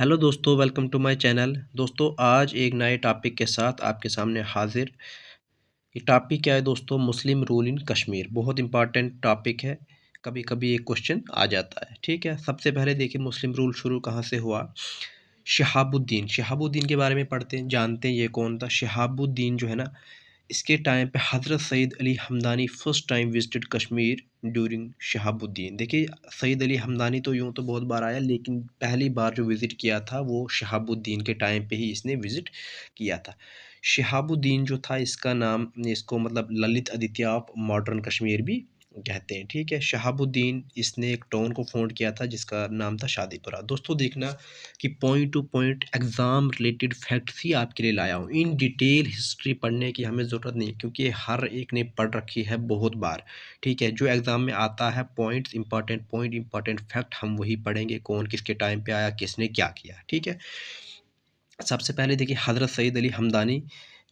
Hello दोस्तों, welcome to my channel. दोस्तों, आज एक नए टॉपिक के साथ आपके सामने हाजिर। ये टॉपिक क्या है दोस्तों? मुस्लिम रूल इन कश्मीर। बहुत इंपॉर्टेंट टॉपिक है। कभी कभी एक क्वेश्चन आ जाता है। ठीक है, सबसे पहले देखिए मुस्लिम रूल शुरू कहाँ से हुआ। शहाबुद्दीन शहाबुद्दीन के बारे में पढ़ते हैं, जानते हैं ये कौन था। शहाबुद्दीन जो है ना, इसके टाइम पे Hazrat Syed Ali Hamadani first time visited Kashmir during Shahabuddin. देखिए, सईद अली हमदानी तो यूँ तो बहुत बार आया, लेकिन पहली बार जो विज़िट किया था वो शहाबुद्दीन के टाइम पे ही इसने विज़िट किया था। शहाबुद्दीन जो था, इसका नाम, इसको मतलब ललित आदित्य ऑफ मॉडर्न कश्मीर भी कहते हैं। ठीक है, शहाबुद्दीन इसने एक टाउन को फाउंड किया था जिसका नाम था शादीपुरा। दोस्तों देखना कि point to point exam related facts ही आपके लिए लाया हूँ। इन डिटेल हिस्ट्री पढ़ने की हमें ज़रूरत नहीं है, क्योंकि हर एक ने पढ़ रखी है बहुत बार। ठीक है, जो एग्ज़ाम में आता है पॉइंट्स, इंपॉर्टेंट फैक्ट, हम वही पढ़ेंगे। कौन किसके टाइम पे आया, किसने क्या किया। ठीक है, सबसे पहले देखिए हज़रत सईद अली हमदानी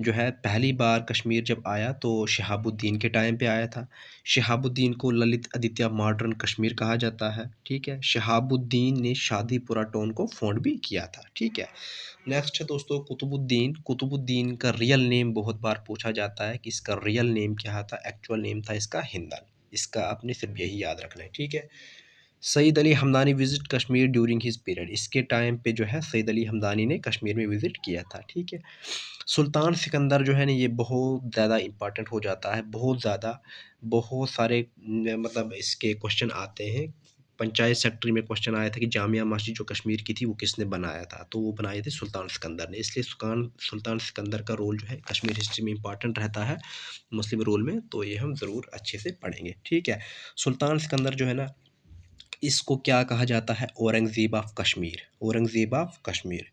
जो है, पहली बार कश्मीर जब आया तो शहाबुद्दीन के टाइम पे आया था। शहाबुद्दीन को ललित आदित्य मॉडर्न कश्मीर कहा जाता है। ठीक है, शहाबुद्दीन ने शादीपुरा टाउन को फाउंड भी किया था। ठीक है, नेक्स्ट है दोस्तों कुतुबुद्दीन। कुतुबुद्दीन का रियल नेम बहुत बार पूछा जाता है कि इसका रियल नेम क्या था। एक्चुअल नेम था इसका हिंदन। इसका आपने सिर्फ यही याद रखना है। ठीक है, Syed Ali Hamdani visit Kashmir during his period. इसके टाइम पे जो है सईद अली हमदानी ने कश्मीर में विज़िट किया था। ठीक है, सुल्तान सिकंदर जो है ना, ये बहुत ज़्यादा इम्पोर्टेंट हो जाता है। बहुत ज़्यादा, बहुत सारे मतलब इसके क्वेश्चन आते हैं। पंचायत सेक्रेटरी में क्वेश्चन आया था कि जामिया मस्जिद जो कश्मीर की थी वो किसने बनाया था, तो वो बनाए थे सुल्तान सिकंदर ने। इसलिए सुल्तान सिकंदर का रोल जो है कश्मीर हिस्ट्री में इंपॉर्टेंट रहता है मुस्लिम रूल में, तो ये हम ज़रूर अच्छे से पढ़ेंगे। ठीक है, सुल्तान सिकंदर जो है ना, इसको क्या कहा जाता है? Aurangzeb of Kashmir. Aurangzeb of Kashmir.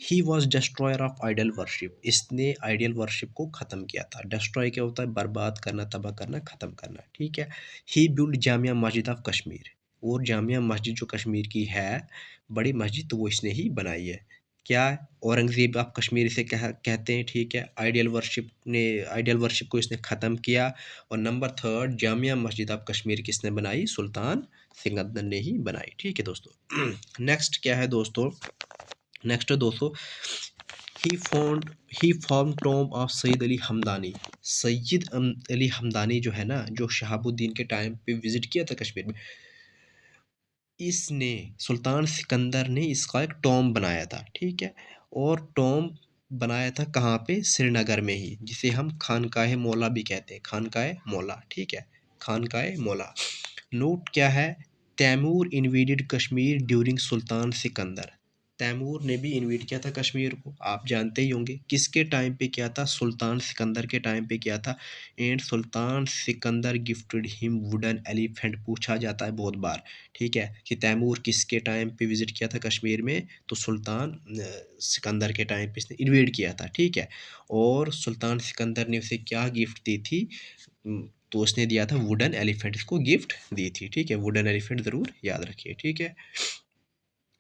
He was destroyer of idol worship. इसने आइडियल वर्शिप को ख़त्म किया था। डिस्ट्रॉय क्या होता है? बर्बाद करना, तबाह करना, ख़त्म करना। ठीक है, ही बिल्ड जामिया मस्जिद ऑफ कश्मीर। और जामिया मस्जिद जो कश्मीर की है, बड़ी मस्जिद, तो वो इसने ही बनाई है। क्या? औरंगज़ेब ऑफ कश्मीर इसे कहते हैं। ठीक है, आइडियल वर्शिप को इसने ख़त्म किया। और number third, Jamia Masjid of Kashmir किसने बनाई? सुल्तान सिकंदर ने ही बनाई। ठीक है दोस्तों, नेक्स्ट क्या है दोस्तों? नेक्स्ट है दोस्तों, he found he form tomb of Syed Ali Hamdani. Syed Ali Hamdani जो है ना, जो शहाबुद्दीन के टाइम पे विजिट किया था कश्मीर में, इसने, सुल्तान सिकंदर ने इसका एक टॉम्ब बनाया था। ठीक है, और टॉम्ब बनाया था कहाँ पे? श्रीनगर में ही, जिसे हम खानकाह मौला भी कहते हैं। खानकाह मौला। ठीक है, खानकाह मौला। नोट क्या है? तैमूर इन्वेडेड कश्मीर ड्यूरिंग सुल्तान सिकंदर। तैमूर ने भी इन्वेड किया था कश्मीर को, आप जानते ही होंगे। किसके टाइम पे किया था? सुल्तान सिकंदर के टाइम पे किया था। And sultan Sikandar gifted him wooden elephant. पूछा जाता है बहुत बार। ठीक है, कि तैमूर किसके टाइम पे विजिट किया था कश्मीर में? तो सुल्तान सिकंदर के टाइम पे इसने इन्वेड किया था। ठीक है, और सुल्तान सिकंदर ने उसे क्या गिफ्ट दी थी? तो उसने दिया था वुडन एलिफेंट, इसको गिफ्ट दी थी। ठीक है, वुडन एलिफेंट ज़रूर याद रखिए। ठीक है,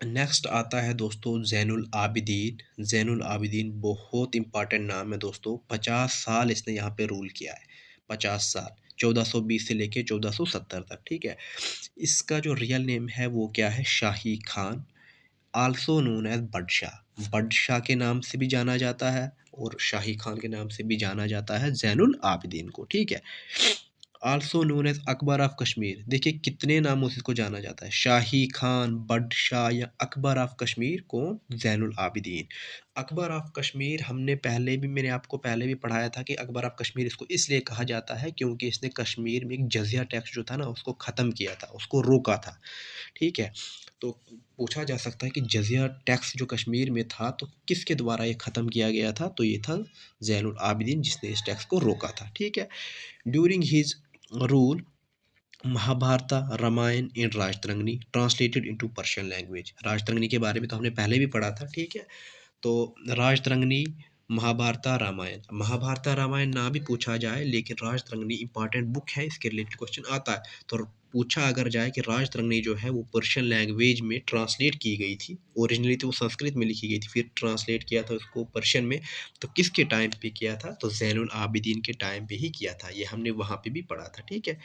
नेक्स्ट आता है दोस्तों ज़ैनुल आबिदीन। ज़ैनुल आबिदीन बहुत इंपॉर्टेंट नाम है दोस्तों। 50 साल इसने यहाँ पे रूल किया है। 50 साल, 1420 से लेके 1470 तक। ठीक है, इसका जो रियल नेम है वो क्या है? Shahi Khan, also known as Badshah. Badshah के नाम से भी जाना जाता है, और शाही खान के नाम से भी जाना जाता है ज़ैनुल आबिदीन को। ठीक है, also known as Akbar of Kashmir. देखिए कितने नामों से इसको जाना जाता है, शाही खान, बडशाह, या अकबर ऑफ कश्मीर। कौन? ज़ैनुल आबिदीन। अकबर ऑफ कश्मीर मैंने आपको पहले भी पढ़ाया था कि अकबर ऑफ कश्मीर इसको इसलिए कहा जाता है क्योंकि इसने कश्मीर में एक जजिया टैक्स जो था ना, उसको ख़त्म किया था, उसको रोका था। ठीक है, तो पूछा जा सकता है कि जजिया टैक्स जो कश्मीर में था, तो किसके द्वारा ये ख़त्म किया गया था? तो ये था ज़ैनुल आबिदीन, जिसने इस टैक्स को रोका था। ठीक है, during his rule Mahabharata Ramayana in Rajatarangini translated into Persian language. Rajatarangini के बारे में तो हमने पहले भी पढ़ा था। ठीक है, तो राजतरंगिणी, महाभारत रामायण ना भी पूछा जाए, लेकिन राजतरंगिणी इंपॉर्टेंट बुक है, इसके रिलेटेड क्वेश्चन आता है। तो पूछा अगर जाए कि राजतरंगिणी जो है वो पर्शियन लैंग्वेज में ट्रांसलेट की गई थी। ओरिजिनली तो वो संस्कृत में लिखी गई थी, फिर ट्रांसलेट किया था उसको पर्शियन में। तो किसके टाइम पे किया था? तो ज़ैनुल आबिदीन के टाइम पे ही किया था। ये हमने वहाँ पे भी पढ़ा था। ठीक है,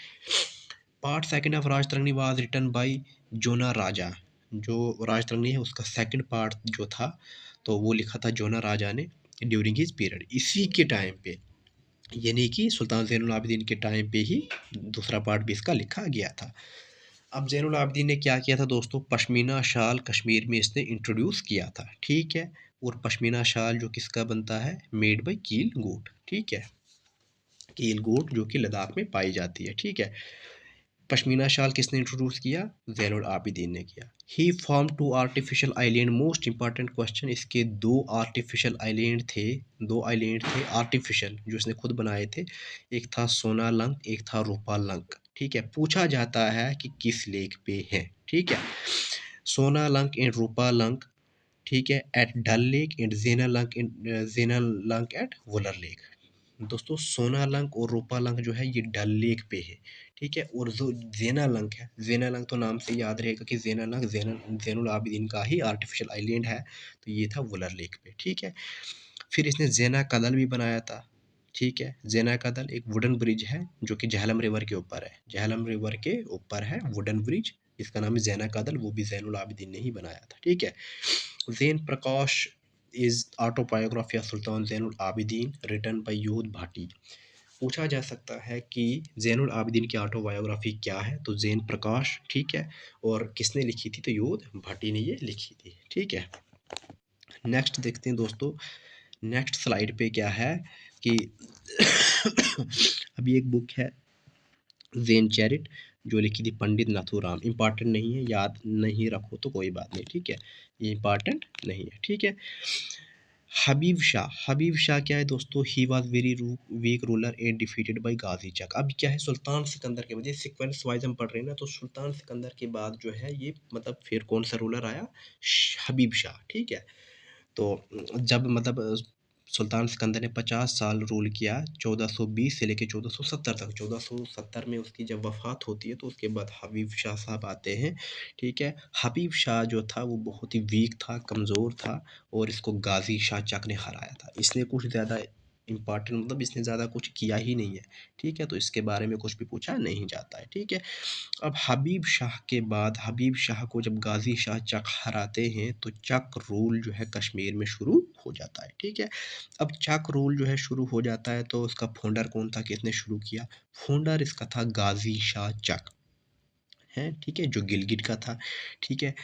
part second of Rajatarangini was written by Jonaraja. जो राजतरंगी है उसका सेकंड पार्ट जो था, तो वो लिखा था जोना राजा ने ड्यूरिंग हिज पीरियड, इसी के टाइम पे, यानी कि सुल्तान ज़ैनुल आबिदीन के टाइम पे ही दूसरा पार्ट भी इसका लिखा गया था। अब ज़ैनुल आबिदीन ने क्या किया था दोस्तों, पश्मीना शाल कश्मीर में इसने इंट्रोड्यूस किया था, ठीक है। और पश्मीना शाल जो किसका बनता है, मेड बाय कील गोट, ठीक है, कील गोट जो कि लद्दाख में पाई जाती है, ठीक है। पश्मीना शाल किसने इंट्रोड्यूस किया, ज़ैनुल आबिदीन ने किया। He form two artificial island, most important question, इसके दो आर्टिफिशियल आइलैंड थे, दो आइलैंड थे आर्टिफिशियल जो इसने खुद बनाए थे, एक था सोनालंग, एक था रूपालंग, ठीक है। पूछा जाता है कि किस लेक पे है, ठीक है। सोनालंग एंड रूपालंग, ठीक है, at Dal lake and Zainalank at Wular lake. दोस्तों सोनालंग और रूपालंग जो है ये डल लेक पे है, ठीक है। और जो जेनालंग है, जेनालंग तो नाम से याद रहेगा कि जेनालंग ज़ैनुल आबिदीन का ही आर्टिफिशियल आइलैंड है, तो ये था वुलर लेक पे, ठीक है। फिर इसने ज़ेना कदल भी बनाया था, ठीक है। ज़ेना कदल एक वुडन ब्रिज है जो कि झेलम रिवर के ऊपर है, झेलम रिवर के ऊपर है वुडन ब्रिज, इसका नाम है ज़ेना कदल, वो भी ज़ैनुल आबिदीन ने ही बनाया था, ठीक है। Zain Prakash is autobiography of sultan Zainul Abidin written by Yudh Bhati. पूछा जा सकता है कि ज़ैनुल आबिदीन की ऑटोबायोग्राफी क्या है, तो ज़ैन प्रकाश, ठीक है। और किसने लिखी थी, तो यूद भाटी ने ये लिखी थी, ठीक है। नेक्स्ट देखते हैं दोस्तों, नेक्स्ट स्लाइड पे क्या है कि अभी एक बुक है ज़ैन चैरिट जो लिखी थी पंडित नाथूराम, इम्पॉर्टेंट नहीं है, याद नहीं रखो तो कोई बात नहीं, ठीक है, ये इम्पॉर्टेंट नहीं है, ठीक है। हबीब शाह क्या है दोस्तों, he was very weak ruler and defeated by Ghazi Chak. अब क्या है, सुल्तान सिकंदर के बाद, ये सीक्वेंस वाइज हम पढ़ रहे हैं ना, तो सुल्तान सिकंदर के बाद जो है ये मतलब फिर कौन सा रूलर आया, हबीब शाह, ठीक है। तो जब मतलब सुल्तान सिकंदर ने 50 साल रूल किया, 1420 से लेकर 1470 तक, 1470 में उसकी जब वफ़ात होती है तो उसके बाद हबीब शाह साहब आते हैं, ठीक है। हबीब शाह जो था वो बहुत ही वीक था, कमज़ोर था, और इसको गाज़ी शाह चक ने हराया था। इसने कुछ ज़्यादा इम्पॉर्टेंट मतलब इसने ज़्यादा कुछ किया ही नहीं है, ठीक है, तो इसके बारे में कुछ भी पूछा नहीं जाता है, ठीक है। अब हबीब शाह के बाद, हबीब शाह को जब गाज़ी शाह चक हराते हैं तो चक रूल जो है कश्मीर में शुरू हो जाता है, ठीक है। अब चक रूल जो है शुरू हो जाता है तो उसका फाउंडर कौन था, किसने शुरू किया, फाउंडर इसका था गाज़ी शाह चक है, ठीक है, जो गिलगित का था, ठीक है।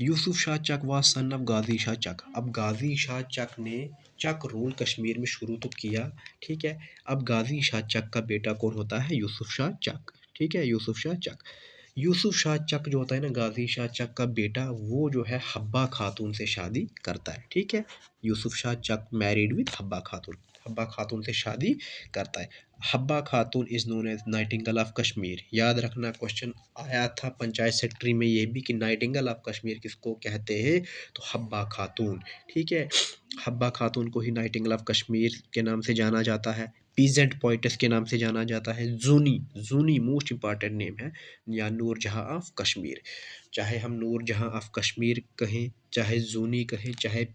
Yusuf Shah Chak was son of Ghazi Shah Chak. अब गाज़ी शाह चक ने चक रूल कश्मीर में शुरू तो किया, ठीक है। अब गाज़ी शाह चक का बेटा कौन होता है, यूसुफ शाह चक, ठीक है, यूसुफ शाह चक। यूसुफ शाह चक जो होता है ना, गाज़ी शाह चक का बेटा, वो जो है हब्बा खातून से शादी करता है, ठीक है। यूसुफ शाह चक मैरिड विद हब्बा खातून, हब्बा खातून से शादी करता है। Habba Khatoon is known as nightingale of Kashmir. याद रखना, क्वेश्चन आया था पंचायत सेक्रेटरी में ये भी कि नाइटिंगेल ऑफ कश्मीर किसको कहते हैं, तो हब्बा खातून, ठीक है। हब्बा खातून को ही नाइटिंगेल ऑफ कश्मीर के नाम से जाना जाता है, पीजेंट पोइटस के नाम से जाना जाता है, जूनी, जूनी मोस्ट इंपॉर्टेंट नेम है, या नूर जहाँ ऑफ कश्मीर। चाहे हम नूर जहाँ ऑफ कश्मीर कहें, चाहे जूनी कहें, चाहे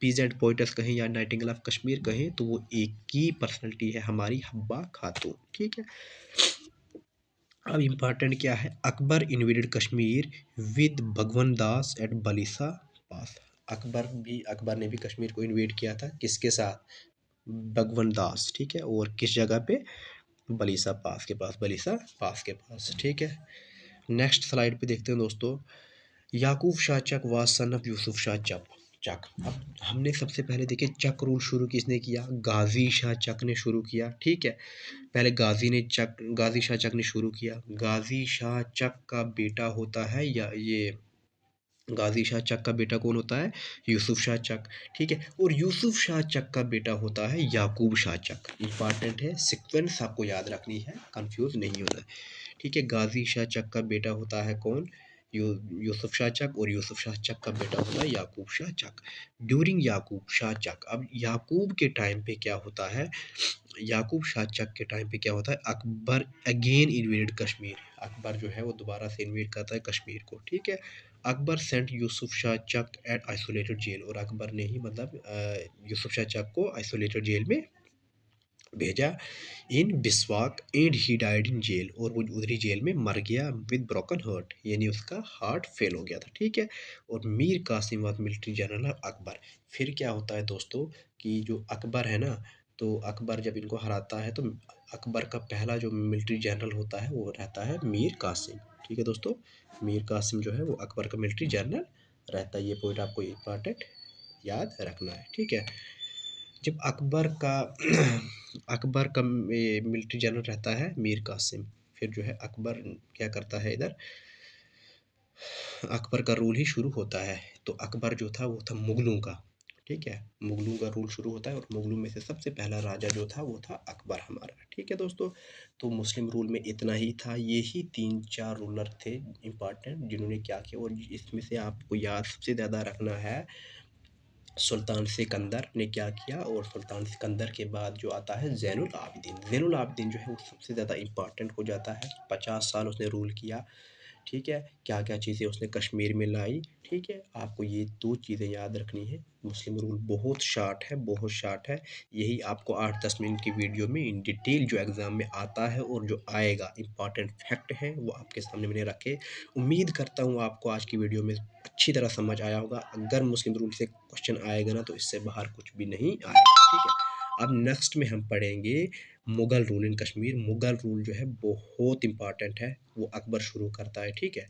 पीजेंट पोइटस कहें या नाइटिंगेल ऑफ कश्मीर कहें, तो वो एक ही पर्सनैलिटी है हमारी, हब्बा खातून, ठीक है। अब इम्पॉर्टेंट क्या है, अकबर इन्वेडेड कश्मीर विद भगवन दास एट बलिसा पास। अकबर ने भी कश्मीर को इन्वेड किया था, किसके साथ, भगवन दास, ठीक है। और किस जगह पे, बलीसा पास के पास, बलीसा पास के पास, ठीक है। नेक्स्ट स्लाइड पे देखते हैं दोस्तों, Yakub Shah Chak was son of Yusuf Shah Chak. अब हमने सबसे पहले देखे चक रूल शुरू किसने किया, गाजी शाह चक ने शुरू किया, ठीक है। पहले गाजी शाह चक ने शुरू किया। गाजी शाह चक का बेटा होता है, या ये गाजी शाह चक का बेटा कौन होता है, यूसुफ शाह चक, ठीक है। और यूसुफ शाह चक का बेटा होता है याकूब शाह चक। इंपॉर्टेंट है, सीक्वेंस आपको याद रखनी है, कंफ्यूज नहीं होना है, ठीक है। गाजी शाह चक का बेटा होता है कौन, यू यूसुफ शाह चक, और यूसुफ शाह चक का बेटा होता है याकूब शाह चक। ड्यूरिंग याकूब शाह चक, अब याकूब के टाइम पे क्या होता है, याकूब शाह चक के टाइम पे क्या होता है, अकबर अगेन इन्वेडेड कश्मीर। अकबर जो है वो दोबारा से इन्वेड करता है कश्मीर को, ठीक है। अकबर सेंट यूसुफ शाह चक एट आइसोलेटेड जेल, और अकबर ने ही मतलब यूसुफ शाह चक को आइसोलेटेड जेल में भेजा in Biswak and he died in jail, और वो उधरी जेल में मर गया विद ब्रोकन हार्ट, यानी उसका हार्ट फेल हो गया था, ठीक है। और Mir Qasim was military general Akbar. फिर क्या होता है दोस्तों कि जो अकबर है ना, तो अकबर जब इनको हराता है तो अकबर का पहला जो मिलिट्री जनरल होता है वो रहता है मीर कासिम, ठीक है दोस्तों। मीर कासिम जो है वो अकबर का मिलिट्री जनरल रहता है, ये पॉइंट आपको इम्पॉर्टेंट याद रखना है, ठीक है। जब अकबर का अकबर का मिलिट्री जनरल रहता है मीर कासिम, फिर जो है अकबर क्या करता है इधर, अकबर का रूल ही शुरू होता है। तो अकबर जो था वो था मुगलों का, ठीक है, मुगलों का रूल शुरू होता है और मुगलों में से सबसे पहला राजा जो था वो था अकबर हमारा, ठीक है दोस्तों। तो मुस्लिम रूल में इतना ही था, ये ही 3-4 रूलर थे इम्पॉर्टेंट जिन्होंने क्या किया, और इसमें से आपको याद सबसे ज़्यादा रखना है सुल्तान सिकंदर ने क्या किया, और सुल्तान सिकंदर के बाद जो आता है ज़ैनुल आबिदीन। ज़ैनुल आबिदीन जो है वो सबसे ज़्यादा इम्पॉर्टेंट हो जाता है, 50 साल उसने रूल किया, ठीक है। क्या-क्या चीज़ें उसने कश्मीर में लाई, ठीक है। आपको ये 2 चीज़ें याद रखनी है। मुस्लिम रूल बहुत शॉर्ट है, बहुत शॉर्ट है। यही आपको 8-10 मिनट की वीडियो में इन डिटेल जो एग्ज़ाम में आता है और जो आएगा इम्पॉर्टेंट फैक्ट है वो आपके सामने मैंने रखे। उम्मीद करता हूँ आपको आज की वीडियो में अच्छी तरह समझ आया होगा। अगर मुस्लिम रूल से क्वेश्चन आएगा ना तो इससे बाहर कुछ भी नहीं आएगा, ठीक है। अब नेक्स्ट में हम पढ़ेंगे Mughal rule in Kashmir. Mughal rule जो है बहुत इम्पॉर्टेंट है, वो अकबर शुरू करता है, ठीक है।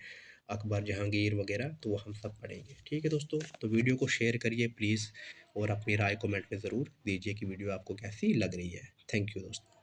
अकबर, जहांगीर वगैरह, तो वो हम सब पढ़ेंगे, ठीक है दोस्तों। तो वीडियो को शेयर करिए प्लीज़, और अपनी राय कमेंट में ज़रूर दीजिए कि वीडियो आपको कैसी लग रही है। थैंक यू दोस्तों।